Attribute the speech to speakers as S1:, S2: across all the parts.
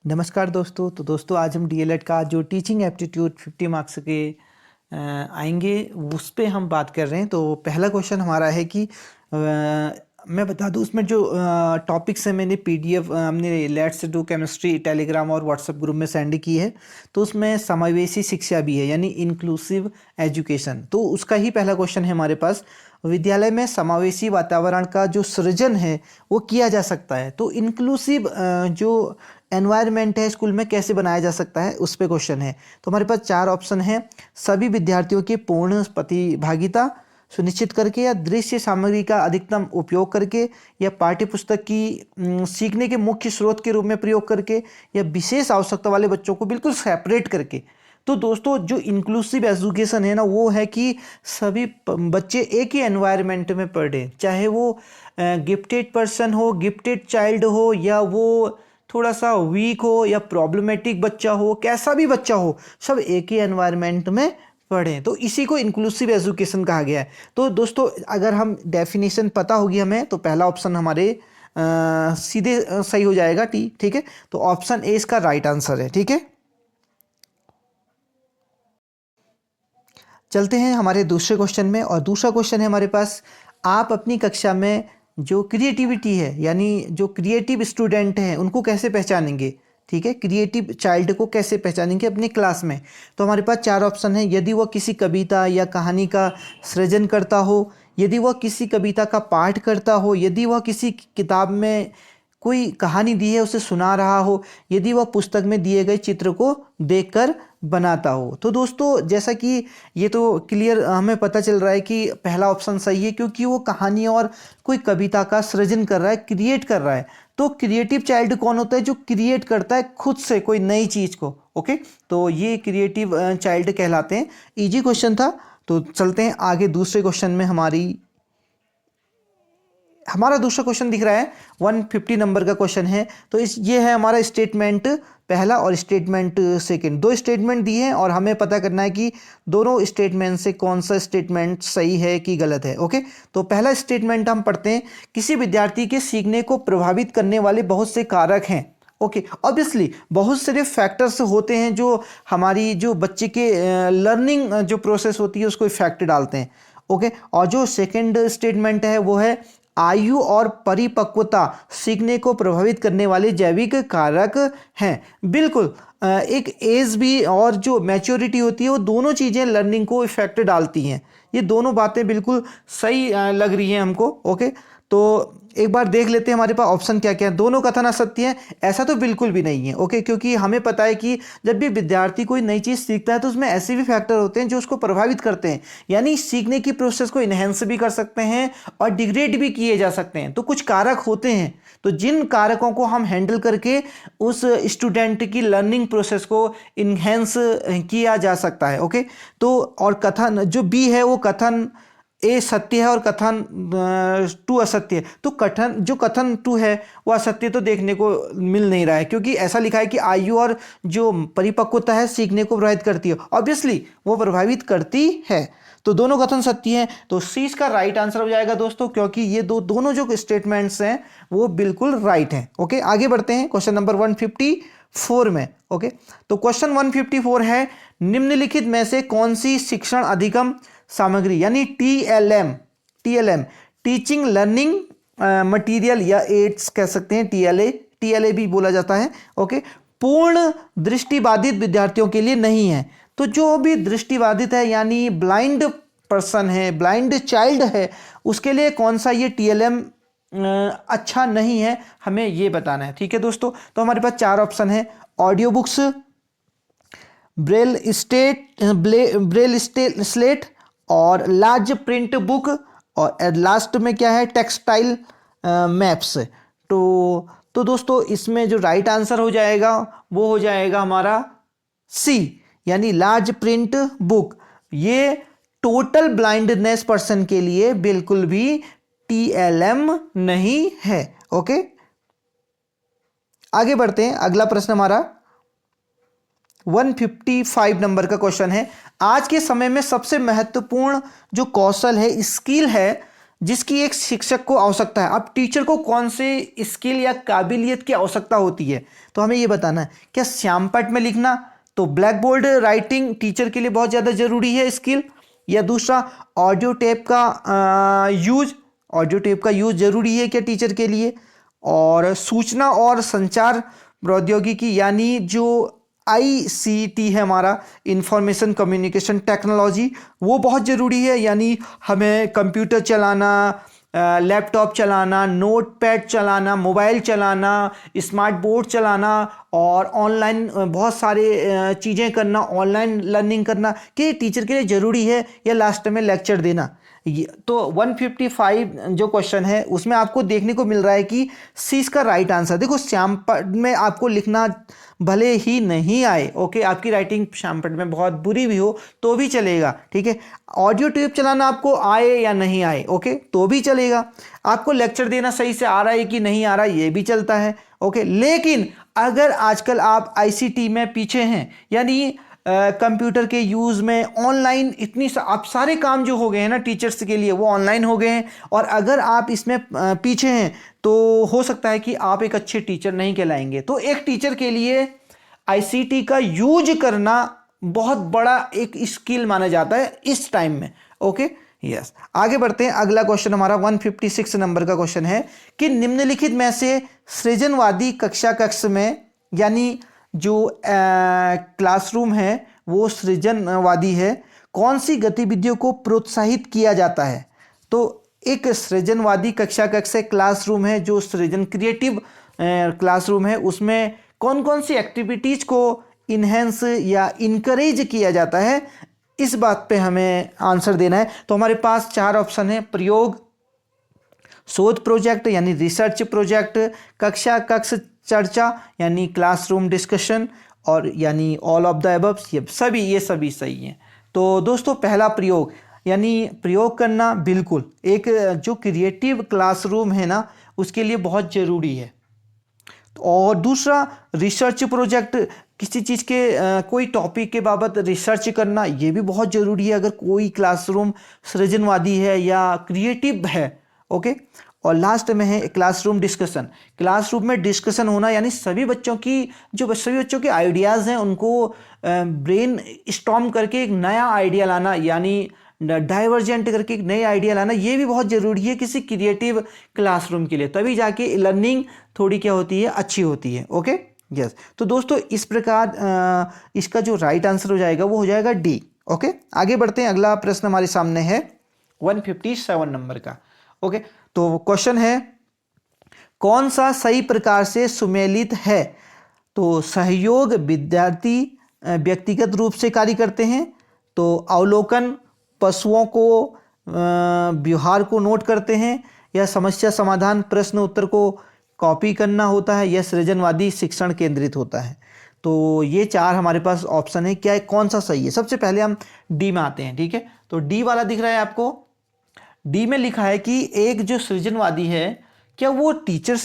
S1: नमस्कार दोस्तों। तो दोस्तों आज हम डीएलएड का जो टीचिंग एप्टीट्यूड 50 मार्क्स के आएंगे उस पे हम बात कर रहे हैं। तो पहला क्वेश्चन हमारा है कि मैं बता दूं उसमें जो टॉपिक्स है मैंने पीडीएफ हमने लेट्स डू केमिस्ट्री टेलीग्राम और व्हाट्सएप ग्रुप में सेंड की है। तो उसमें समावेशी शिक्षा भी है यानी इंक्लूसिव एजुकेशन। तो उसका ही पहला क्वेश्चन है हमारे पास, विद्यालय में समावेशी वातावरण का जो सृजन है वो किया जा सकता है। तो इंक्लूसिव जो एनवायरनमेंट है स्कूल में कैसे बनाया जा सकता है उस पे क्वेश्चन है। तो हमारे पास चार ऑप्शन है, सभी विद्यार्थियों की पूर्ण प्रतिभागिता सुनिश्चित करके, या दृश्य सामग्री का अधिकतम उपयोग करके, या पाठ्य पुस्तक की सीखने के मुख्य स्रोत के रूप में प्रयोग करके, या विशेष आवश्यकता वाले बच्चों को बिल्कुल सेपरेट करके। तो दोस्तों जो इंक्लूसिव एजुकेशन है ना वो है कि सभी बच्चे एक ही एनवायरनमेंट में पढ़े, चाहे वो गिफ्टेड पर्सन हो, गिफ्टेड चाइल्ड हो, या वो थोड़ा सा वीक हो या प्रॉब्लमेटिक बच्चा हो, कैसा भी बच्चा हो, सब एक ही एनवायरनमेंट में पढ़ें। तो इसी को इंक्लूसिव एजुकेशन कहा गया है। तो दोस्तों अगर हम डेफिनेशन पता होगी हमें तो पहला ऑप्शन हमारे सीधे सही हो जाएगा। ठीक है, तो ऑप्शन ए इसका राइट आंसर है। ठीक है, चलते हैं हमारे दूसरे क्वेश्चन में। और दूसरा क्वेश्चन है हमारे पास, आप अपनी कक्षा में जो क्रिएटिविटी है यानी जो क्रिएटिव स्टूडेंट हैं उनको कैसे पहचानेंगे। ठीक है, क्रिएटिव चाइल्ड को कैसे पहचानेंगे अपनी क्लास में। तो हमारे पास चार ऑप्शन है, यदि वह किसी कविता या कहानी का सृजन करता हो, यदि वह किसी कविता का पाठ करता हो, यदि वह किसी किताब में कोई कहानी दी है उसे सुना रहा हो, यदि वह पुस्तक में दिए गए चित्र को देखकर बनाता हो। तो दोस्तों जैसा कि ये तो क्लियर हमें पता चल रहा है कि पहला ऑप्शन सही है, क्योंकि वो कहानी और कोई कविता का सृजन कर रहा है, क्रिएट कर रहा है। तो क्रिएटिव चाइल्ड कौन होता है, जो क्रिएट करता है खुद से कोई नई चीज़ को। ओके, तो ये क्रिएटिव चाइल्ड कहलाते हैं। इजी क्वेश्चन था। तो चलते हैं आगे दूसरे क्वेश्चन में। हमारा दूसरा क्वेश्चन दिख रहा है 150 नंबर का क्वेश्चन है। तो ये है हमारा स्टेटमेंट पहला और स्टेटमेंट सेकंड, दो स्टेटमेंट दिए हैं और हमें पता करना है कि दोनों स्टेटमेंट से कौन सा स्टेटमेंट सही है कि गलत है। ओके, तो पहला स्टेटमेंट हम पढ़ते हैं, किसी विद्यार्थी के सीखने को प्रभावित करने वाले बहुत से कारक हैं। ओके, ऑब्वियसली बहुत सारे फैक्टर्स होते हैं जो हमारी जो बच्चे के लर्निंग जो प्रोसेस होती है उसको इफेक्ट डालते हैं। ओके, और जो सेकंड स्टेटमेंट है वो है, आयु और परिपक्वता सीखने को प्रभावित करने वाले जैविक कारक हैं। बिल्कुल, एक एज भी और जो मैच्योरिटी होती है वो दोनों चीज़ें लर्निंग को इफेक्ट डालती हैं। ये दोनों बातें बिल्कुल सही लग रही हैं हमको। ओके, तो एक बार देख लेते हैं हमारे पास ऑप्शन क्या क्या है। दोनों कथन असत्य हैं, ऐसा तो बिल्कुल भी नहीं है। ओके, क्योंकि हमें पता है कि जब भी विद्यार्थी कोई नई चीज़ सीखता है तो उसमें ऐसे भी फैक्टर होते हैं जो उसको प्रभावित करते हैं, यानी सीखने की प्रोसेस को इन्हेंस भी कर सकते हैं और डिग्रेड भी किए जा सकते हैं। तो कुछ कारक होते हैं, तो जिन कारकों को हम हैंडल करके उस स्टूडेंट की लर्निंग प्रोसेस को इन्हेंस किया जा सकता है। ओके, तो और कथन जो बी है वो कथन ए सत्य है और कथन टू असत्य है। तो कथन टू है वो असत्य तो देखने को मिल नहीं रहा है, क्योंकि ऐसा लिखा है कि आयु और जो परिपक्वता है सीखने को प्रभावित करती है। ऑब्वियसली वो प्रभावित करती है, तो दोनों कथन सत्य हैं। तो सी इसका राइट आंसर हो जाएगा दोस्तों, क्योंकि ये दोनों जो स्टेटमेंट्स हैं वो बिल्कुल राइट हैं। ओके, आगे बढ़ते हैं क्वेश्चन नंबर 154 में। ओके, तो क्वेश्चन 154 है, निम्नलिखित में से कौन सी शिक्षण अधिगम सामग्री यानी टीएलएम टीचिंग लर्निंग मटेरियल या एड्स कह सकते हैं, टीएलए भी बोला जाता है। ओके, पूर्ण दृष्टिबाधित विद्यार्थियों के लिए नहीं है। तो जो भी दृष्टिबाधित है यानी ब्लाइंड पर्सन है, ब्लाइंड चाइल्ड है, उसके लिए कौन सा ये टीएलएम अच्छा नहीं है, हमें ये बताना है। ठीक है दोस्तों, तो हमारे पास चार ऑप्शन है, ऑडियो बुक्स, ब्रेल स्लेट और लार्ज प्रिंट बुक, और लास्ट में क्या है, टेक्सटाइल मैप्स। तो दोस्तों इसमें जो राइट आंसर हो जाएगा वो हो जाएगा हमारा सी यानी लार्ज प्रिंट बुक। ये टोटल ब्लाइंडनेस पर्सन के लिए बिल्कुल भी टीएलएम नहीं है। ओके, आगे बढ़ते हैं। अगला प्रश्न हमारा 155 नंबर का क्वेश्चन है, आज के समय में सबसे महत्वपूर्ण जो कौशल है, स्किल है जिसकी एक शिक्षक को आवश्यकता है। अब टीचर को कौन से स्किल या काबिलियत की आवश्यकता होती है, तो हमें ये बताना है। क्या श्यामपट्ट में लिखना, तो ब्लैक बोर्ड राइटिंग टीचर के लिए बहुत ज़्यादा ज़रूरी है स्किल, या दूसरा ऑडियो टेप का यूज ज़रूरी है क्या टीचर के लिए, और सूचना और संचार प्रौद्योगिकी यानी जो ICT है हमारा, इंफॉर्मेशन कम्युनिकेशन टेक्नोलॉजी, वो बहुत ज़रूरी है। यानी हमें कंप्यूटर चलाना, लैपटॉप चलाना, नोटपैड चलाना, मोबाइल चलाना, स्मार्ट बोर्ड चलाना और ऑनलाइन बहुत सारे चीज़ें करना, ऑनलाइन लर्निंग करना, कि टीचर के लिए ज़रूरी है, या लास्ट में लेक्चर देना। तो 155 जो क्वेश्चन है उसमें आपको देखने को मिल रहा है कि सी इसका राइट आंसर। देखो श्यामपट्ट में आपको लिखना भले ही नहीं आए, ओके, आपकी राइटिंग श्यामपट्ट में बहुत बुरी भी हो तो भी चलेगा, ठीक है। ऑडियो टेप चलाना आपको आए या नहीं आए, ओके, तो भी चलेगा। आपको लेक्चर देना सही से आ रहा है कि नहीं आ रहा है, ये भी चलता है, ओके। लेकिन अगर आजकल आप ICT में पीछे हैं, यानी कंप्यूटर के यूज़ में, ऑनलाइन इतनी आप सारे काम जो हो गए हैं ना टीचर्स के लिए, वो ऑनलाइन हो गए हैं, और अगर आप इसमें पीछे हैं तो हो सकता है कि आप एक अच्छे टीचर नहीं कहलाएंगे। तो एक टीचर के लिए ICT का यूज करना बहुत बड़ा एक स्किल माना जाता है इस टाइम में, ओके, यस। आगे बढ़ते हैं। अगला क्वेश्चन हमारा 156 नंबर का क्वेश्चन है कि निम्नलिखित में से सृजनवादी कक्षा कक्ष में, यानी जो क्लासरूम है वो सृजनवादी है, कौन सी गतिविधियों को प्रोत्साहित किया जाता है। तो एक सृजनवादी कक्षा कक्ष है, क्लासरूम है जो सृजन क्रिएटिव क्लासरूम है, उसमें कौन कौन सी एक्टिविटीज को इन्हेंस या इनकरेज किया जाता है, इस बात पे हमें आंसर देना है। तो हमारे पास 4 ऑप्शन है: प्रयोग, शोध प्रोजेक्ट यानी रिसर्च प्रोजेक्ट, कक्षा कक्ष चर्चा यानी क्लासरूम डिस्कशन, और यानी ऑल ऑफ द अबव, ये सभी सही हैं। तो दोस्तों पहला प्रयोग यानी प्रयोग करना, बिल्कुल एक जो क्रिएटिव क्लासरूम है ना उसके लिए बहुत ज़रूरी है। और दूसरा रिसर्च प्रोजेक्ट, किसी चीज़ के कोई टॉपिक के बाबत रिसर्च करना, ये भी बहुत ज़रूरी है अगर कोई क्लासरूम सृजनवादी है या क्रिएटिव है, ओके। और लास्ट में है क्लासरूम डिस्कशन। क्लासरूम में डिस्कशन होना यानी सभी बच्चों के आइडियाज़ हैं उनको ब्रेन स्टॉर्म करके एक नया आइडिया लाना, यानी डाइवर्जेंट करके एक नई आइडिया लाना, ये भी बहुत ज़रूरी है किसी क्रिएटिव क्लासरूम के लिए, तभी जाके लर्निंग थोड़ी क्या होती है, अच्छी होती है, ओके, यस। तो दोस्तों इस प्रकार इसका जो राइट आंसर हो जाएगा वो हो जाएगा डी, ओके। आगे बढ़ते हैं। अगला प्रश्न हमारे सामने है 157 नंबर का, ओके। तो क्वेश्चन है कौन सा सही प्रकार से सुमेलित है। तो सहयोग, विद्यार्थी व्यक्तिगत रूप से कार्य करते हैं, तो अवलोकन, पशुओं को व्यवहार को नोट करते हैं, या समस्या समाधान प्रश्न उत्तर को कॉपी करना होता है, या सृजनवादी शिक्षण केंद्रित होता है। तो ये 4 हमारे पास ऑप्शन है, क्या है कौन सा सही है। सबसे पहले हम डी में आते हैं, ठीक है। तो डी वाला दिख रहा है आपको, डी में लिखा है कि एक जो सृजनवादी है क्या वो टीचर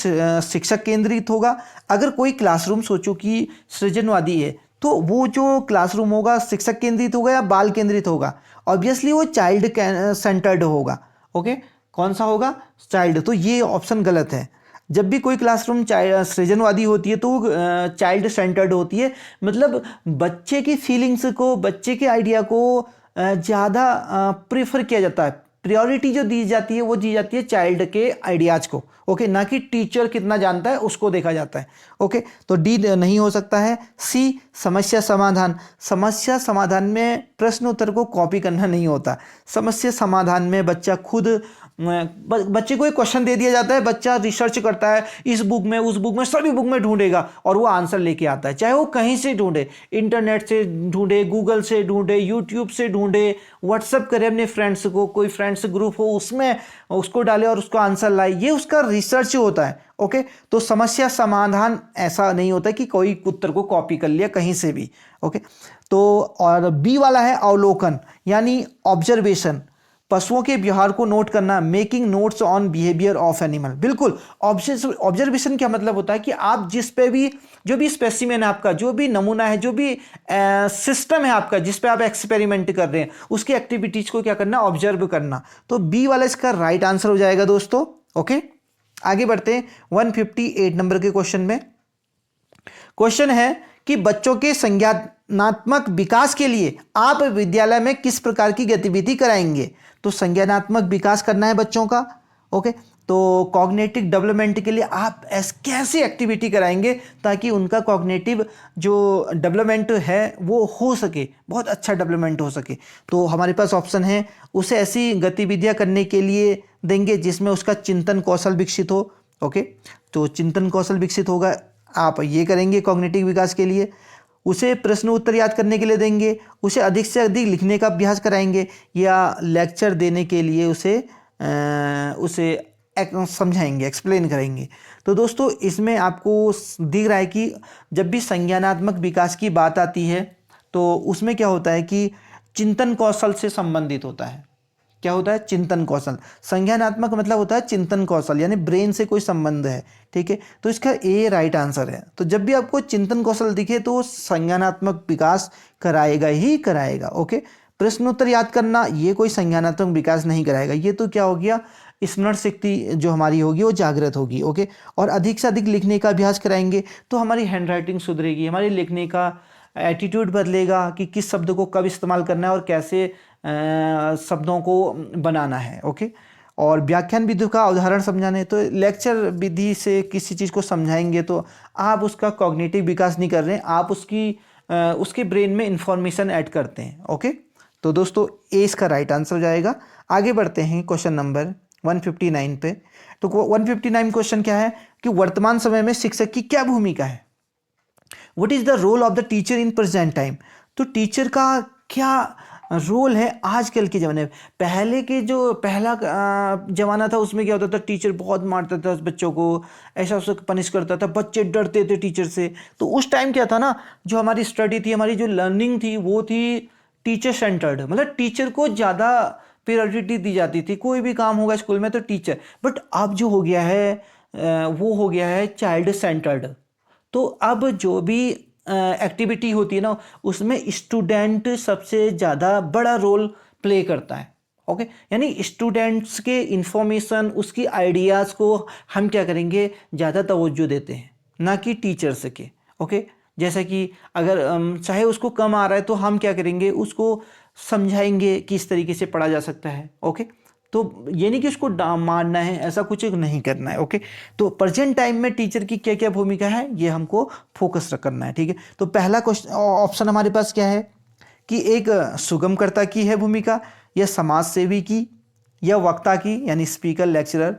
S1: शिक्षक केंद्रित होगा। अगर कोई क्लासरूम सोचो कि सृजनवादी है तो वो जो क्लासरूम होगा शिक्षक केंद्रित होगा या बाल केंद्रित होगा, ऑब्वियसली वो चाइल्ड सेंटर्ड होगा, ओके। कौन सा होगा, चाइल्ड। तो ये ऑप्शन गलत है। जब भी कोई क्लासरूम सृजनवादी होती है तो वो चाइल्ड सेंटर्ड होती है, मतलब बच्चे की फीलिंग्स को, बच्चे के आइडिया को ज़्यादा प्रेफर किया जाता है, प्रायोरिटी जो दी जाती है वो दी जाती है चाइल्ड के आइडियाज़ को, ओके, ना कि टीचर कितना जानता है उसको देखा जाता है, ओके। तो डी नहीं हो सकता है। सी समस्या समाधान, समस्या समाधान में प्रश्न उत्तर को कॉपी करना नहीं होता। समस्या समाधान में बच्चा खुद, बच्चे को एक क्वेश्चन दे दिया जाता है, बच्चा रिसर्च करता है, इस बुक में उस बुक में सभी बुक में ढूंढेगा और वो आंसर लेके आता है, चाहे वो कहीं से ढूंढे, इंटरनेट से ढूंढे, गूगल से ढूंढे, यूट्यूब से ढूंढे, व्हाट्सअप करे अपने फ्रेंड्स को, कोई फ्रेंड्स ग्रुप हो उसमें उसको डाले और उसको आंसर लाए, ये उसका रिसर्च होता है, ओके। तो समस्या समाधान ऐसा नहीं होता कि कोई उत्तर को कॉपी कर लिया कहीं से भी, ओके। तो और बी वाला है अवलोकन यानी ऑब्जर्वेशन, पशुओं के व्यवहार को नोट करना, making notes on behaviour of animal. बिल्कुल, ऑब्जर्वेशन क्या मतलब होता है कि आप जिस पे भी जो भी स्पेसिमेन है आपका, जो भी नमूना है, जो भी सिस्टम है आपका जिस पे आप एक्सपेरिमेंट कर रहे हैं, उसकी एक्टिविटीज को क्या करना, ऑब्जर्व करना। तो बी वाला इसका राइट आंसर हो जाएगा दोस्तों। ओके, आगे बढ़ते हैं 158 नंबर के क्वेश्चन में। क्वेश्चन है कि बच्चों के संज्ञानात्मक विकास के लिए आप विद्यालय में किस प्रकार की गतिविधि कराएंगे। तो संज्ञानात्मक विकास करना है बच्चों का। ओके, तो कॉग्निटिव डेवलपमेंट के लिए आप कैसी एक्टिविटी कराएंगे ताकि उनका कॉग्निटिव जो डेवलपमेंट है वो हो सके, बहुत अच्छा डेवलपमेंट हो सके। तो हमारे पास ऑप्शन है, उसे ऐसी गतिविधियां करने के लिए देंगे जिसमें उसका चिंतन कौशल विकसित हो। ओके, तो चिंतन कौशल विकसित होगा, आप ये करेंगे कॉग्निटिव विकास के लिए। उसे प्रश्न उत्तर याद करने के लिए देंगे, उसे अधिक से अधिक लिखने का अभ्यास कराएंगे, या लेक्चर देने के लिए उसे समझाएंगे, एक्सप्लेन करेंगे। तो दोस्तों इसमें आपको दिख रहा है कि जब भी संज्ञानात्मक विकास की बात आती है तो उसमें क्या होता है कि चिंतन कौशल से संबंधित होता है। क्या होता है, चिंतन कौशल। संज्ञानात्मक मतलब होता है चिंतन कौशल, यानी ब्रेन से कोई संबंध है। ठीक है, तो इसका ए राइट आंसर है। तो जब भी आपको चिंतन कौशल दिखे तो संज्ञानात्मक विकास कराएगा ही कराएगा। ओके, प्रश्नोत्तर याद करना ये कोई संज्ञानात्मक विकास नहीं कराएगा, ये तो क्या हो गया, स्मरण शक्ति जो हमारी होगी वो जागृत होगी। ओके, और अधिक से अधिक लिखने का अभ्यास कराएंगे तो हमारी हैंडराइटिंग सुधरेगी, हमारी लिखने का एटीट्यूड बदलेगा कि किस शब्द को कब इस्तेमाल करना है और कैसे शब्दों को बनाना है। ओके, और व्याख्यान विधि का उदाहरण समझाने, तो लेक्चर विधि से किसी चीज़ को समझाएंगे तो आप उसका कॉग्निटिव विकास नहीं कर रहे हैं, आप उसके ब्रेन में इंफॉर्मेशन ऐड करते हैं। ओके, तो दोस्तों ए इसका राइट आंसर हो जाएगा। आगे बढ़ते हैं क्वेश्चन नंबर 159 पे। तो 159 क्वेश्चन क्या है कि वर्तमान समय में शिक्षक की क्या भूमिका है। What is the role of the teacher in present time. तो टीचर का क्या रोल है आजकल के ज़माने में। पहले के जो पहला ज़माना था उसमें क्या होता था, टीचर बहुत मारता था बच्चों को, ऐसा उसको पनिश करता था, बच्चे डरते थे टीचर से। तो उस टाइम क्या था ना, जो हमारी स्टडी थी, हमारी जो लर्निंग थी वो थी टीचर सेंटर्ड, मतलब टीचर को ज़्यादा प्रायोरिटी दी जाती थी। कोई भी काम होगा स्कूल में तो टीचर। बट अब जो हो गया है वो हो गया है चाइल्ड सेंटर्ड। तो अब जो भी एक्टिविटी होती है ना उसमें स्टूडेंट सबसे ज़्यादा बड़ा रोल प्ले करता है। ओके, यानी स्टूडेंट्स के इंफॉर्मेशन, उसकी आइडियाज़ को हम क्या करेंगे, ज़्यादा तवज्जो देते हैं, ना कि टीचर्स के। ओके, जैसा कि अगर चाहे उसको कम आ रहा है तो हम क्या करेंगे, उसको समझाएंगे कि इस तरीके से पढ़ा जा सकता है। ओके, तो ये नहीं कि उसको मारना है, ऐसा कुछ नहीं करना है। ओके, तो प्रेजेंट टाइम में टीचर की क्या क्या भूमिका है ये हमको फोकस करना है। ठीक है, तो पहला क्वेश्चन ऑप्शन हमारे पास क्या है कि एक सुगमकर्ता की है भूमिका, या समाज सेवी की, या वक्ता की यानी स्पीकर लेक्चरर,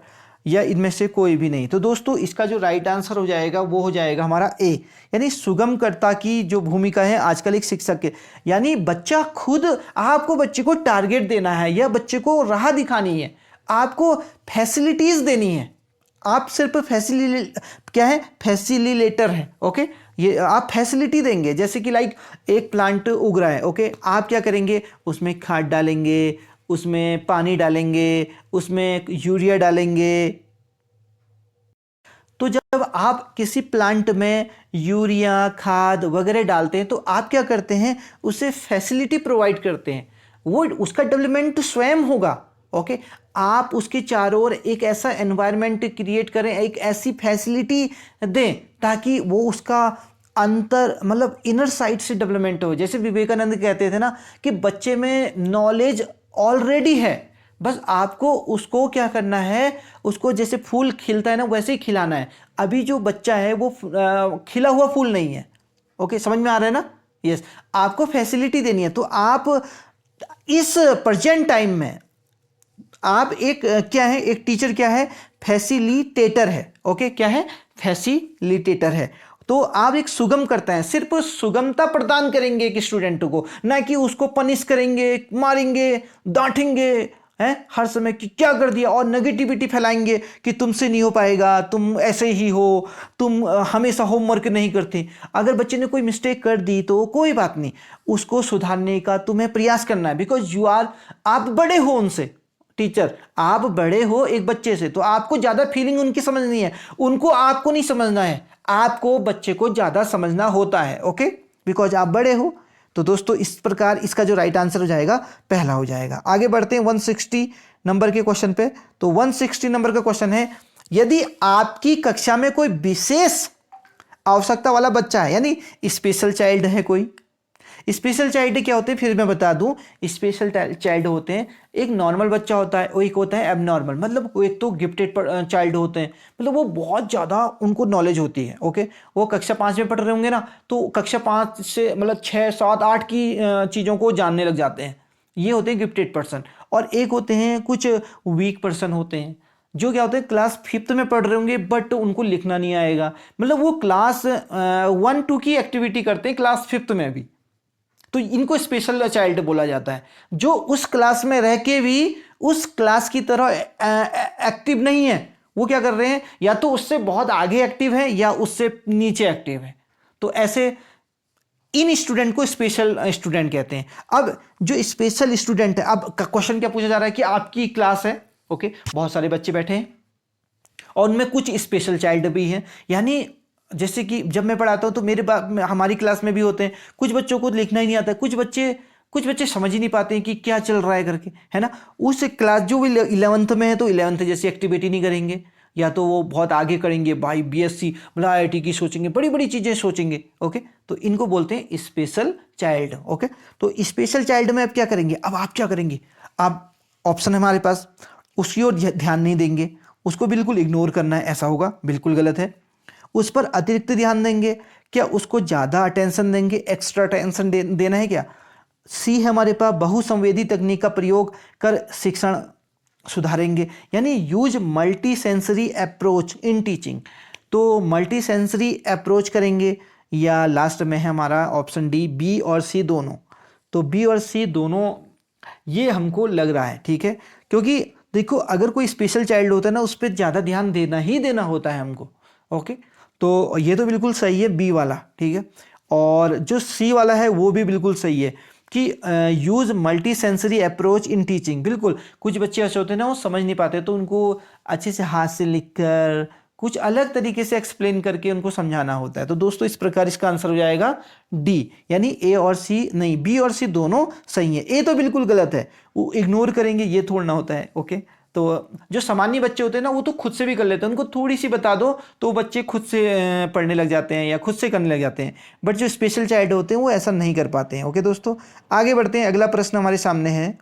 S1: या इनमें से कोई भी नहीं। तो दोस्तों इसका जो राइट आंसर हो जाएगा वो हो जाएगा हमारा ए, यानी सुगमकर्ता की जो भूमिका है आजकल एक शिक्षक के। यानी बच्चा खुद, आपको बच्चे को टारगेट देना है या बच्चे को राह दिखानी है, आपको फैसिलिटीज देनी है। आप सिर्फ फैसिलिटेटर है। ओके, ये आप फैसिलिटी देंगे, जैसे कि लाइक एक प्लांट उग रहा है। ओके, आप क्या करेंगे, उसमें खाद डालेंगे, उसमें पानी डालेंगे, उसमें यूरिया डालेंगे। तो जब आप किसी प्लांट में यूरिया, खाद वगैरह डालते हैं तो आप क्या करते हैं, उसे फैसिलिटी प्रोवाइड करते हैं, वो उसका डेवलपमेंट स्वयं होगा। ओके, आप उसके चारों ओर एक ऐसा एनवायरनमेंट क्रिएट करें, एक ऐसी फैसिलिटी दें ताकि वो उसका अंतर मतलब इनर साइड से डेवलपमेंट हो। जैसे विवेकानंद कहते थे ना कि बच्चे में नॉलेज ऑलरेडी है, बस आपको उसको क्या करना है, उसको जैसे फूल खिलता है ना वैसे ही खिलाना है। अभी जो बच्चा है वो खिला हुआ फूल नहीं है। ओके, समझ में आ रहा है ना। यस, आपको फैसिलिटी देनी है। तो आप इस प्रेजेंट टाइम में आप एक क्या है, एक टीचर क्या है, फैसिलिटेटर है। ओके, क्या है, फैसिलिटेटर है। तो आप एक सुगम करता है, सिर्फ सुगमता प्रदान करेंगे एक स्टूडेंट को, ना कि उसको पनिश करेंगे, मारेंगे, डांटेंगे हैं हर समय कि क्या कर दिया, और नेगेटिविटी फैलाएंगे कि तुमसे नहीं हो पाएगा, तुम ऐसे ही हो, तुम हमेशा होमवर्क नहीं करते। अगर बच्चे ने कोई मिस्टेक कर दी तो कोई बात नहीं, उसको सुधारने का तुम्हें प्रयास करना है, बिकॉज आप बड़े हो उनसे। टीचर, आप बड़े हो एक बच्चे से, तो आपको ज़्यादा फीलिंग उनकी समझनी है, उनको आपको नहीं समझना है, आपको बच्चे को ज़्यादा समझना होता है। ओके, बिकॉज आप बड़े हो। तो दोस्तों इस प्रकार इसका जो राइट आंसर हो जाएगा पहला हो जाएगा। आगे बढ़ते हैं 160 नंबर के क्वेश्चन पे। तो 160 नंबर का क्वेश्चन है, यदि आपकी कक्षा में कोई विशेष आवश्यकता वाला बच्चा है, यानी स्पेशल चाइल्ड है कोई। स्पेशल चाइल्ड क्या होते हैं फिर मैं बता दूं, स्पेशल चाइल्ड होते हैं, एक नॉर्मल बच्चा होता है और एक होता है एबनॉर्मल, मतलब एक तो गिफ्टेड चाइल्ड होते हैं, मतलब वो बहुत ज़्यादा उनको नॉलेज होती है। ओके, वो कक्षा 5 में पढ़ रहे होंगे ना, तो कक्षा 5 से मतलब 6, 7, 8 की चीज़ों को जानने लग जाते हैं, ये होते हैं गिफ्टेड पर्सन। और एक होते हैं कुछ वीक पर्सन होते हैं, जो क्या होते हैं क्लास 5th में पढ़ रहे होंगे बट उनको लिखना नहीं आएगा, मतलब वो क्लास 1-2 की एक्टिविटी करते हैं क्लास 5th में भी, तो इनको स्पेशल चाइल्ड बोला जाता है। जो उस क्लास में रह के भी उस क्लास की तरह एक्टिव नहीं है, वो क्या कर रहे हैं, या तो उससे बहुत आगे एक्टिव है या उससे नीचे एक्टिव है, तो ऐसे इन स्टूडेंट को स्पेशल स्टूडेंट कहते हैं। अब जो स्पेशल स्टूडेंट है, अब क्वेश्चन क्या पूछा जा रहा है कि आपकी क्लास है, ओके, बहुत सारे बच्चे बैठे हैं और उनमें कुछ स्पेशल चाइल्ड भी हैं, यानी जैसे कि जब मैं पढ़ाता हूँ तो हमारी क्लास में भी होते हैं, कुछ बच्चों को लिखना ही नहीं आता, कुछ बच्चे समझ ही नहीं पाते हैं कि क्या चल रहा है करके, है ना। उस क्लास जो 11th में है तो 11th जैसी एक्टिविटी नहीं करेंगे, या तो वो बहुत आगे करेंगे, भाई BSc मतलब IIT की सोचेंगे, बड़ी बड़ी चीज़ें सोचेंगे। ओके, तो इनको बोलते हैं स्पेशल चाइल्ड। ओके, तो स्पेशल चाइल्ड में अब क्या करेंगे, अब आप क्या करेंगे, आप ऑप्शन है हमारे पास, उसकी ओर ध्यान नहीं देंगे, उसको बिल्कुल इग्नोर करना है, ऐसा होगा, बिल्कुल गलत है। उस पर अतिरिक्त ध्यान देंगे क्या, उसको ज़्यादा अटेंशन देंगे, एक्स्ट्रा अटेंशन देना है क्या। सी है हमारे पास, बहुसंवेदी तकनीक का प्रयोग कर शिक्षण सुधारेंगे, यानी use multi sensory approach in teaching, तो मल्टी सेंसरी अप्रोच करेंगे। या लास्ट में है हमारा ऑप्शन डी, बी और सी दोनों। तो बी और सी दोनों ये हमको लग रहा है, ठीक है, क्योंकि देखो अगर कोई स्पेशल चाइल्ड होता है ना, उस पर ज़्यादा ध्यान देना ही देना होता है हमको। ओके, तो ये तो बिल्कुल सही है बी वाला, ठीक है। और जो सी वाला है वो भी बिल्कुल सही है कि use multi sensory approach in teaching, बिल्कुल कुछ बच्चे ऐसे होते हैं ना वो समझ नहीं पाते, तो उनको अच्छे से हाथ से लिखकर कुछ अलग तरीके से एक्सप्लेन करके उनको समझाना होता है। तो दोस्तों इस प्रकार इसका आंसर हो जाएगा डी, यानी ए और सी नहीं, बी और सी दोनों सही है। ए तो बिल्कुल गलत है, वो इग्नोर करेंगे, ये थोड़ा ना होता है। ओके, तो जो सामान्य बच्चे होते हैं ना वो तो खुद से भी कर लेते हैं, उनको थोड़ी सी बता दो तो बच्चे खुद से पढ़ने लग जाते हैं या खुद से करने लग जाते हैं, बट जो स्पेशल चाइल्ड होते हैं वो ऐसा नहीं कर पाते हैं। ओके दोस्तों, आगे बढ़ते हैं। अगला प्रश्न हमारे सामने है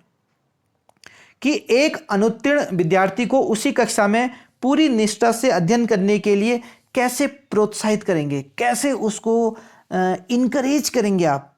S1: कि एक अनुत्तीर्ण विद्यार्थी को उसी कक्षा में पूरी निष्ठा से अध्ययन करने के लिए कैसे प्रोत्साहित करेंगे, कैसे उसको इनकरेज करेंगे आप।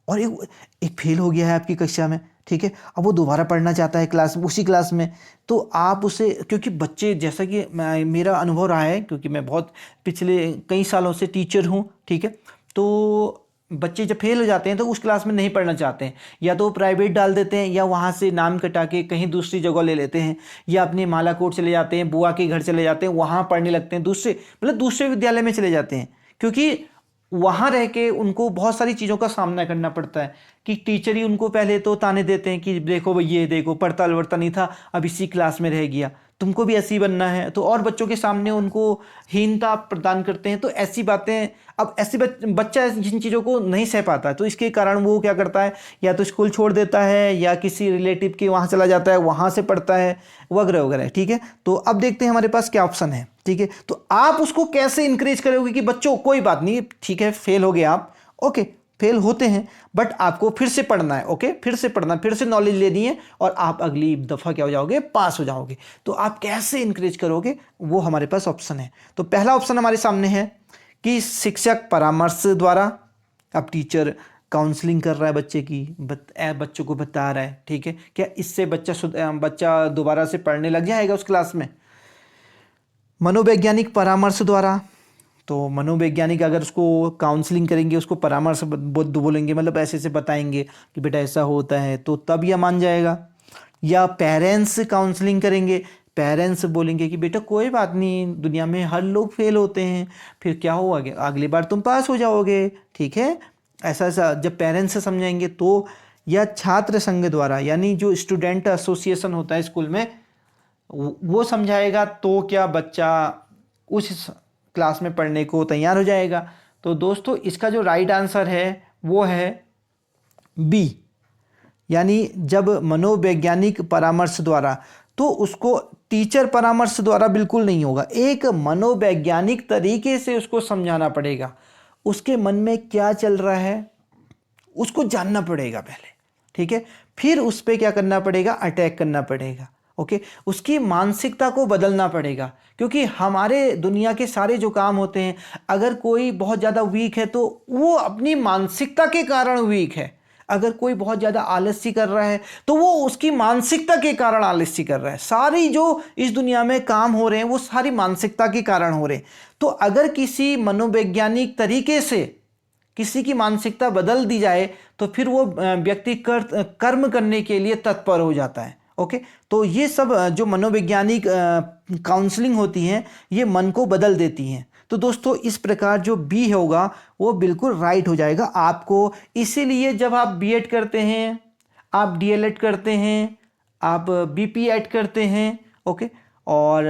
S1: और एक फेल हो गया है आपकी कक्षा में, ठीक है, अब वो दोबारा पढ़ना चाहता है उसी क्लास में, तो आप उसे, क्योंकि बच्चे, जैसा कि मेरा अनुभव रहा है, क्योंकि मैं बहुत पिछले कई सालों से टीचर हूँ, ठीक है, तो बच्चे जब फेल हो जाते हैं तो उस क्लास में नहीं पढ़ना चाहते हैं, या तो प्राइवेट डाल देते हैं या वहाँ से नाम कटा के कहीं दूसरी जगह ले लेते हैं, या अपने मालाकोट चले जाते हैं, बुआ के घर चले जाते हैं, वहाँ पढ़ने लगते हैं, दूसरे विद्यालय में चले जाते हैं, क्योंकि वहाँ रह के उनको बहुत सारी चीज़ों का सामना करना पड़ता है कि टीचर ही उनको पहले तो ताने देते हैं कि देखो भाई, ये देखो पढ़ता वढ़ता नहीं था, अब इसी क्लास में रह गया, तुमको भी ऐसे ही बनना है, तो और बच्चों के सामने उनको हीनता प्रदान करते हैं। तो ऐसी बातें, अब ऐसी बच्चा जिन चीज़ों को नहीं सह पाता, तो इसके कारण वो क्या करता है, या तो स्कूल छोड़ देता है या किसी रिलेटिव के वहाँ चला जाता है, वहाँ से पढ़ता है, वगैरह वगैरह, ठीक है। तो अब देखते हैं हमारे पास क्या ऑप्शन है, ठीक है। तो आप उसको कैसे इंकरेज करोगे कि बच्चों कोई बात नहीं, ठीक है, फेल हो गए आप, ओके, फेल होते हैं, बट आपको फिर से पढ़ना है, ओके, फिर से पढ़ना, फिर से नॉलेज लेनी है, और आप अगली दफ़ा क्या हो जाओगे, पास हो जाओगे। तो आप कैसे इंकरेज करोगे, वो हमारे पास ऑप्शन है। तो पहला ऑप्शन हमारे सामने है कि शिक्षक परामर्श द्वारा, अब टीचर काउंसलिंग कर रहा है बच्चे की, बच्चों को बता रहा है, ठीक है, क्या इससे बच्चा दोबारा से पढ़ने लग जाएगा उस क्लास में। मनोवैज्ञानिक परामर्श द्वारा, तो मनोवैज्ञानिक अगर उसको काउंसलिंग करेंगे, उसको परामर्श बोलेंगे, मतलब ऐसे ऐसे बताएंगे कि बेटा ऐसा होता है, तो तब यह मान जाएगा। या पेरेंट्स काउंसलिंग करेंगे, पेरेंट्स बोलेंगे कि बेटा कोई बात नहीं, दुनिया में हर लोग फेल होते हैं, फिर क्या हुआ, अगली बार तुम पास हो जाओगे, ठीक है, ऐसा ऐसा जब पेरेंट्स से समझाएंगे तो या छात्र संघ द्वारा, यानी जो स्टूडेंट एसोसिएशन होता है स्कूल में, वो समझाएगा तो क्या बच्चा उस क्लास में पढ़ने को तैयार हो जाएगा। तो दोस्तों इसका जो राइट आंसर है वो है बी, यानी जब मनोवैज्ञानिक परामर्श द्वारा, तो उसको टीचर परामर्श द्वारा बिल्कुल नहीं होगा, एक मनोवैज्ञानिक तरीके से उसको समझाना पड़ेगा। उसके मन में क्या चल रहा है उसको जानना पड़ेगा पहले, ठीक है, फिर उस पर क्या करना पड़ेगा, अटैक करना पड़ेगा। ओके, उसकी मानसिकता को बदलना पड़ेगा, क्योंकि हमारे दुनिया के सारे जो काम होते हैं, अगर कोई बहुत ज़्यादा वीक है तो वो अपनी मानसिकता के कारण वीक है। अगर कोई बहुत ज़्यादा आलस्य कर रहा है तो वो उसकी मानसिकता के कारण आलस्य कर रहा है। सारी जो इस दुनिया में काम हो रहे हैं वो सारी मानसिकता के कारण हो रहे हैं। तो अगर किसी मनोवैज्ञानिक तरीके से किसी की मानसिकता बदल दी जाए तो फिर वो व्यक्ति कर्म करने के लिए तत्पर हो जाता है। ओके, तो ये सब जो मनोवैज्ञानिक काउंसलिंग होती हैं ये मन को बदल देती हैं। तो दोस्तों इस प्रकार जो बी होगा वो बिल्कुल राइट हो जाएगा आपको। इसीलिए जब आप बीएड करते हैं, आप डीएलएड करते हैं, आप बीपीएड करते हैं, ओके, और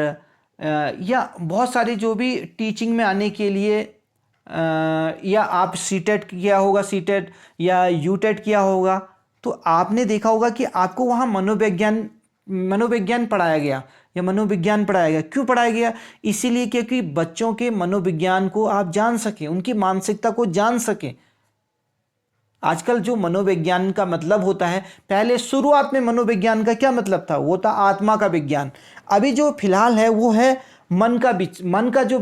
S1: या बहुत सारे जो भी टीचिंग में आने के लिए या आप सीटेट किया होगा, सीटेट या यूटेट किया होगा, तो आपने देखा होगा कि आपको वहाँ मनोविज्ञान पढ़ाया गया या मनोविज्ञान पढ़ाया गया। क्यों पढ़ाया गया? इसीलिए क्योंकि बच्चों के मनोविज्ञान को आप जान सकें, उनकी मानसिकता को जान सकें। आजकल जो मनोविज्ञान का मतलब होता है, पहले शुरुआत में मनोविज्ञान का क्या मतलब था? वो था आत्मा का विज्ञान। अभी जो फिलहाल है वो है मन का जो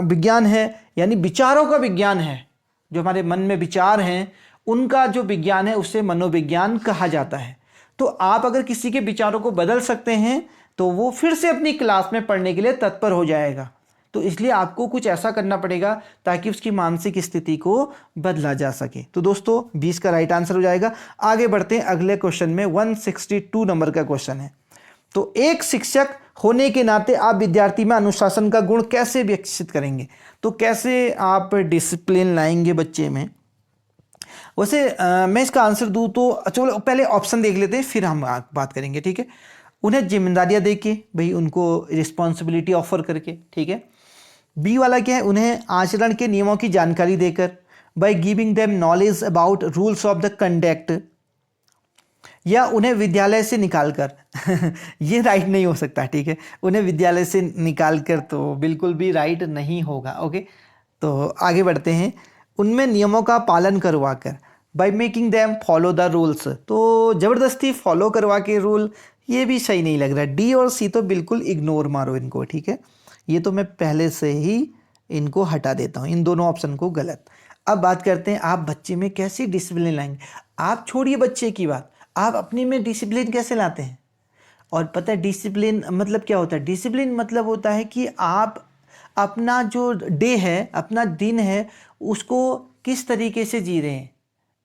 S1: विज्ञान है, यानी विचारों का विज्ञान है। जो हमारे मन में विचार हैं उनका जो विज्ञान है उसे मनोविज्ञान कहा जाता है। तो आप अगर किसी के विचारों को बदल सकते हैं तो वो फिर से अपनी क्लास में पढ़ने के लिए तत्पर हो जाएगा। तो इसलिए आपको कुछ ऐसा करना पड़ेगा ताकि उसकी मानसिक स्थिति को बदला जा सके। तो दोस्तों 20 का राइट आंसर हो जाएगा। आगे बढ़ते हैं अगले क्वेश्चन में। 162 नंबर का क्वेश्चन है। तो एक शिक्षक होने के नाते आप विद्यार्थी में अनुशासन का गुण कैसे विकसित करेंगे? तो कैसे आप डिसिप्लिन लाएंगे बच्चे में? वैसे मैं इसका आंसर दूं तो चलो पहले ऑप्शन देख लेते हैं फिर हम बात करेंगे, ठीक है। उन्हें जिम्मेदारियां देके, भाई उनको रिस्पॉन्सिबिलिटी ऑफर करके, ठीक है। बी वाला क्या है? उन्हें आचरण के नियमों की जानकारी देकर, by giving them knowledge about rules of the conduct, या उन्हें विद्यालय से निकाल कर ये राइट नहीं हो सकता, ठीक है। उन्हें विद्यालय से निकाल कर तो बिल्कुल भी राइट नहीं होगा। ओके, तो आगे बढ़ते हैं। उनमें नियमों का पालन करवा कर, by making them follow the rules, तो ज़बरदस्ती फॉलो करवा के रूल, ये भी सही नहीं लग रहा। डी और सी तो बिल्कुल इग्नोर मारो इनको, ठीक है। ये तो मैं पहले से ही इनको हटा देता हूँ, इन दोनों ऑप्शन को गलत। अब बात करते हैं आप बच्चे में कैसी डिसिप्लिन लाएंगे। आप छोड़िए बच्चे की बात, आप अपने में डिसिप्लिन कैसे लाते हैं? और पता है डिसिप्लिन मतलब क्या होता है? डिसिप्लिन मतलब होता है कि आप अपना जो डे है, अपना दिन है, उसको किस तरीके से जी रहे हैं,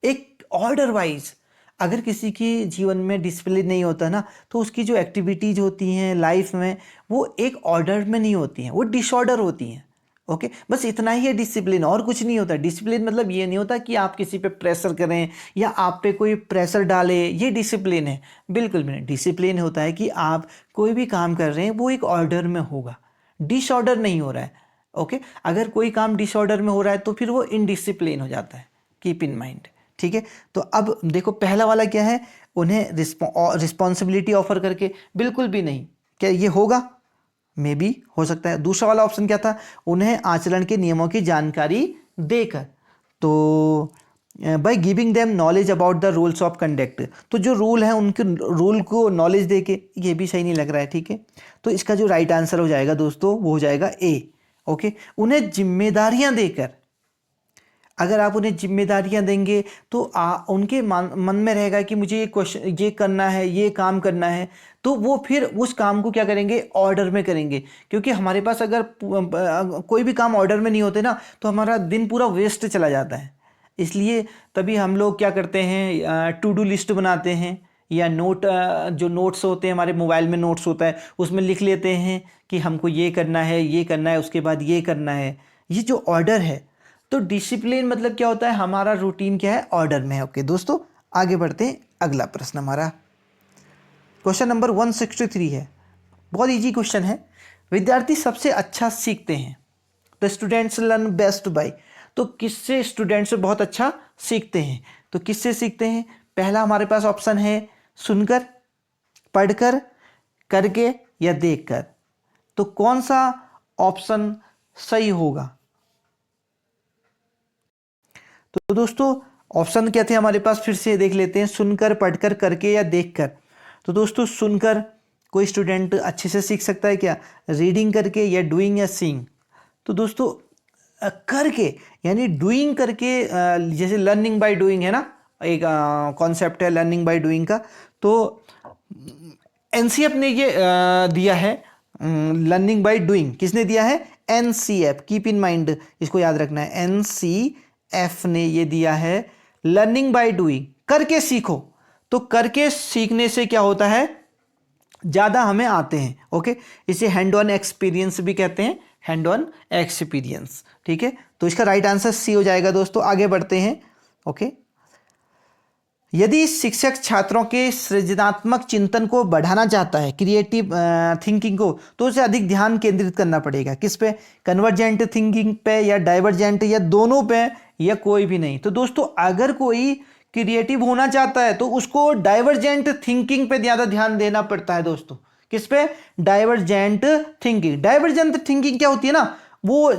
S1: एक ऑर्डर वाइज। अगर किसी की जीवन में डिसिप्लिन नहीं होता ना, तो उसकी जो एक्टिविटीज़ होती हैं लाइफ में वो एक ऑर्डर में नहीं होती हैं, वो डिसऑर्डर होती हैं। ओके, बस इतना ही है डिसिप्लिन, और कुछ नहीं होता। डिसिप्लिन मतलब ये नहीं होता कि आप किसी पे प्रेशर करें या आप पे कोई प्रेशर डाले, ये डिसिप्लिन है? बिल्कुल भी नहीं। डिसिप्लिन होता है कि आप कोई भी काम कर रहे हैं वो एक ऑर्डर में होगा, डिसऑर्डर नहीं हो रहा है। ओके, अगर कोई काम डिसऑर्डर में हो रहा है तो फिर वो इनडिसिप्लिन हो जाता है। कीप इन माइंड, ठीक है। तो अब देखो पहला वाला क्या है? उन्हें रिस्पॉन्सिबिलिटी ऑफर करके, बिल्कुल भी नहीं। क्या ये होगा? मे बी हो सकता है। दूसरा वाला ऑप्शन क्या था? उन्हें आचरण के नियमों की जानकारी देकर, तो by giving them knowledge about the rules of conduct, तो जो रूल है उनके रूल को नॉलेज देके, ये भी सही नहीं लग रहा है, ठीक है। तो इसका जो राइट आंसर हो जाएगा दोस्तों वो हो जाएगा ए। ओके, उन्हें जिम्मेदारियां देकर, अगर आप उन्हें जिम्मेदारियां देंगे तो उनके मन में रहेगा कि मुझे ये क्वेश्चन, ये करना है, ये काम करना है, तो वो फिर उस काम को क्या करेंगे? ऑर्डर में करेंगे। क्योंकि हमारे पास अगर कोई भी काम ऑर्डर में नहीं होते ना, तो हमारा दिन पूरा वेस्ट चला जाता है। इसलिए तभी हम लोग क्या करते हैं, टू डू लिस्ट बनाते हैं, या जो नोट्स होते हैं, हमारे मोबाइल में नोट्स होता है, उसमें लिख लेते हैं कि हमको ये करना है, ये करना है, उसके बाद ये करना है। ये जो ऑर्डर है, तो डिसिप्लिन मतलब क्या होता है? हमारा रूटीन क्या है? ऑर्डर में है। ओके दोस्तों, आगे बढ़ते हैं अगला प्रश्न हमारा क्वेश्चन नंबर 163 है। बहुत इजी क्वेश्चन है। विद्यार्थी सबसे अच्छा सीखते हैं, the students learn best by. तो किससे स्टूडेंट्स बहुत अच्छा सीखते हैं? तो किससे सीखते हैं? पहला हमारे पास ऑप्शन है सुनकर, पढ़कर, करके या देखकर। तो कौन सा ऑप्शन सही होगा? तो दोस्तों ऑप्शन क्या थे हमारे पास, फिर से देख लेते हैं, सुनकर, पढ़कर, करके या देखकर। तो दोस्तों सुनकर कोई स्टूडेंट अच्छे से सीख सकता है क्या? रीडिंग करके या डूइंग या सीइंग? तो दोस्तों करके यानी डूइंग करके, जैसे लर्निंग बाय डूइंग है ना, एक कॉन्सेप्ट है लर्निंग बाय डूइंग का। तो एनसीएफ ने ये दिया है लर्निंग बाय डूइंग। किसने दिया है? एनसीएफ। कीप इन माइंड, इसको याद रखना है, एनसीएफ ने ये दिया है लर्निंग बाय डूइंग, करके सीखो। तो करके सीखने से क्या होता है, ज़्यादा हमें आते हैं। ओके, इसे हैंड ऑन एक्सपीरियंस भी कहते हैं, हैंड ऑन एक्सपीरियंस। ठीक है, तो इसका राइट आंसर सी हो जाएगा। दोस्तों आगे बढ़ते हैं। ओके, यदि शिक्षक छात्रों के सृजनात्मक चिंतन को बढ़ाना चाहता है, क्रिएटिव थिंकिंग को, तो उसे अधिक ध्यान केंद्रित करना पड़ेगा। किस पे? कन्वर्जेंट थिंकिंग पे या डाइवर्जेंट, या दोनों पे, या कोई भी नहीं। तो दोस्तों अगर कोई क्रिएटिव होना चाहता है तो उसको डाइवर्जेंट थिंकिंग पे ज़्यादा ध्यान देना पड़ता है। दोस्तों किस पे? Divergent thinking. डाइवर्जेंट थिंकिंग क्या होती है ना, वो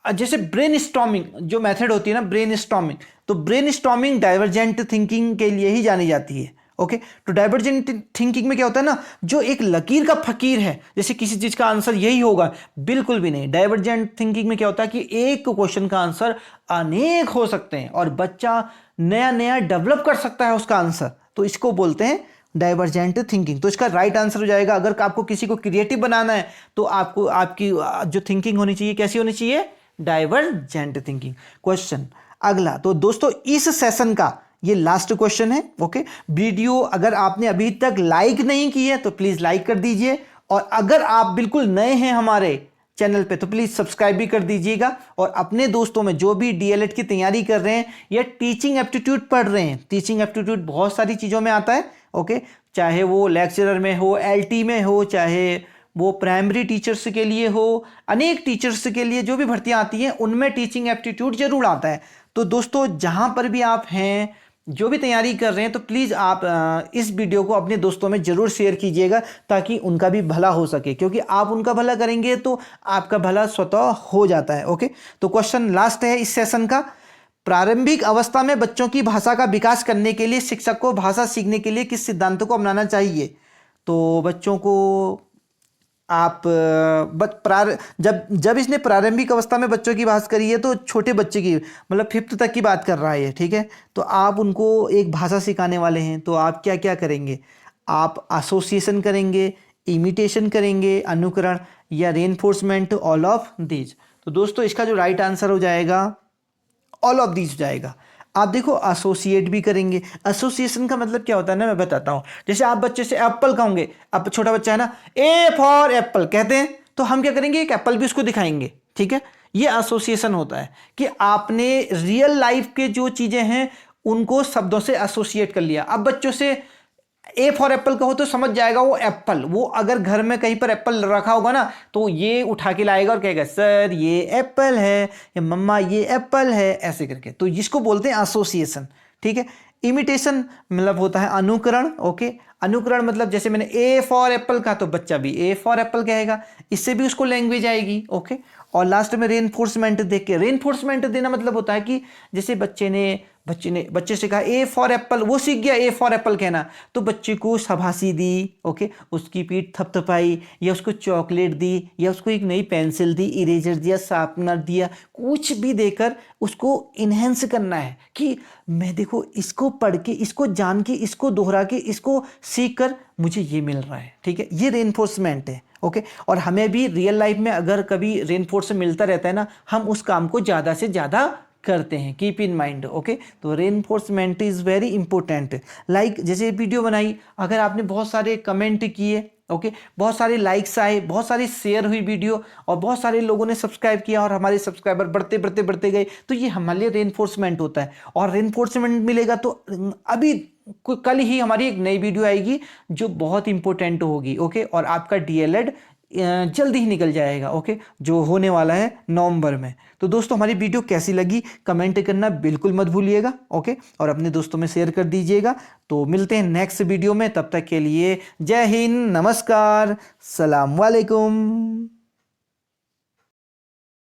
S1: जैसे ब्रेन स्टॉर्मिंग जो मेथड होती है ना, ब्रेन स्टॉर्मिंग, तो ब्रेन स्टॉर्मिंग डाइवर्जेंट थिंकिंग के लिए ही जानी जाती है। ओके, तो डाइवर्जेंट थिंकिंग में क्या होता है ना, जो एक लकीर का फकीर है, जैसे किसी चीज का आंसर यही होगा, बिल्कुल भी नहीं। डाइवर्जेंट थिंकिंग में क्या होता है कि एक क्वेश्चन का आंसर अनेक हो सकते हैं और बच्चा नया नया डेवलप कर सकता है उसका आंसर। तो इसको बोलते हैं डाइवर्जेंट थिंकिंग। तो इसका राइट आंसर हो जाएगा, अगर आपको किसी को क्रिएटिव बनाना है तो आपको आपकी जो थिंकिंग होनी चाहिए कैसी होनी चाहिए? Divergent thinking. क्वेश्चन अगला, तो दोस्तों इस सेशन का ये लास्ट क्वेश्चन है। ओके, वीडियो अगर आपने अभी तक लाइक नहीं की है तो प्लीज लाइक कर दीजिए, और अगर आप बिल्कुल नए हैं हमारे चैनल पे तो प्लीज सब्सक्राइब भी कर दीजिएगा। और अपने दोस्तों में जो भी डीएलएड की तैयारी कर रहे हैं या टीचिंग एप्टीट्यूड पढ़ रहे हैं, टीचिंग एप्टीट्यूड बहुत सारी चीजों में आता है। ओके, चाहे वो लेक्चरर में हो, एलटी में हो, चाहे वो प्राइमरी टीचर्स के लिए हो, अनेक टीचर्स के लिए जो भी भर्तियां आती हैं उनमें टीचिंग एप्टीट्यूड जरूर आता है। तो दोस्तों जहां पर भी आप हैं, जो भी तैयारी कर रहे हैं, तो प्लीज़ आप इस वीडियो को अपने दोस्तों में ज़रूर शेयर कीजिएगा ताकि उनका भी भला हो सके, क्योंकि आप उनका भला करेंगे तो आपका भला स्वतः हो जाता है। ओके, तो क्वेश्चन लास्ट है इस सेशन का, प्रारंभिक अवस्था में बच्चों की भाषा का विकास करने के लिए शिक्षक को भाषा सीखने के लिए किस सिद्धांतों को अपनाना चाहिए? तो बच्चों को आप जब इसने प्रारंभिक अवस्था में बच्चों की बात करी है तो छोटे बच्चे की, मतलब 5th तक की बात कर रहा है। ठीक है, तो आप उनको एक भाषा सिखाने वाले हैं, तो आप क्या क्या करेंगे? आप एसोसिएशन करेंगे, इमिटेशन करेंगे, अनुकरण, या रेनफोर्समेंट, ऑल ऑफ दीज। तो दोस्तों इसका जो राइट आंसर हो जाएगा ऑल ऑफ दीज हो जाएगा। आप देखो एसोसिएट भी करेंगे। एसोसिएशन का मतलब क्या होता है ना, मैं बताता हूं। जैसे आप बच्चे से एप्पल कहोगे, अब छोटा बच्चा है ना, ए फॉर एप्पल कहते हैं, तो हम क्या करेंगे, एक एप्पल भी उसको दिखाएंगे। ठीक है, ये एसोसिएशन होता है कि आपने रियल लाइफ के जो चीजें हैं उनको शब्दों से एसोसिएट कर लिया। अब बच्चों से ए फॉर एप्पल कहो तो समझ जाएगा वो एप्पल। वो अगर घर में कहीं पर एप्पल रखा होगा ना तो ये उठा के लाएगा और कहेगा सर ये एप्पल है, या मम्मा ये एप्पल है, ऐसे करके। तो जिसको बोलते हैं एसोसिएशन। ठीक है, इमिटेशन मतलब होता है अनुकरण। ओके, अनुकरण मतलब जैसे मैंने ए फॉर एप्पल कहा तो बच्चा भी ए फॉर एप्पल कहेगा, इससे भी उसको लैंग्वेज आएगी। ओके, और लास्ट में रेनफोर्समेंट देख के, रेनफोर्समेंट देना मतलब होता है कि जैसे बच्चे से कहा ए फॉर एप्पल, वो सीख गया ए फॉर एप्पल कहना, तो बच्चे को शाबाशी दी। ओके, उसकी पीठ थपथपाई, या उसको चॉकलेट दी, या उसको एक नई पेंसिल दी, इरेजर दिया, शार्पनर दिया, कुछ भी देकर उसको इन्हेंस करना है कि मैं देखो इसको पढ़ के, इसको जान के, इसको दोहरा के, इसको सीख कर मुझे ये मिल रहा है। ठीक है, ये रेनफोर्समेंट है। ओके, और हमें भी रियल लाइफ में अगर कभी रेनफोर्समेंट मिलता रहता है ना, हम उस काम को ज़्यादा से ज़्यादा करते हैं। Keep in mind. ओके, तो reinforcement is very important. Like जैसे वीडियो बनाई, अगर आपने बहुत सारे कमेंट किए, ओके, बहुत सारे लाइक्स आए, बहुत सारी शेयर हुई वीडियो, और बहुत सारे लोगों ने सब्सक्राइब किया और हमारे सब्सक्राइबर बढ़ते बढ़ते बढ़ते गए, तो ये हमारे लिए रेनफोर्समेंट होता है। और रेनफोर्समेंट मिलेगा तो अभी कल ही हमारी एक नई वीडियो आएगी जो बहुत इंपॉर्टेंट होगी। ओके, और आपका डीएलएड जल्दी ही निकल जाएगा। ओके, जो होने वाला है नवंबर में। तो दोस्तों हमारी वीडियो कैसी लगी कमेंट करना बिल्कुल मत भूलिएगा। ओके, और अपने दोस्तों में शेयर कर दीजिएगा। तो मिलते हैं नेक्स्ट वीडियो में, तब तक के लिए जय हिंद, नमस्कार, सलाम वालेकुम।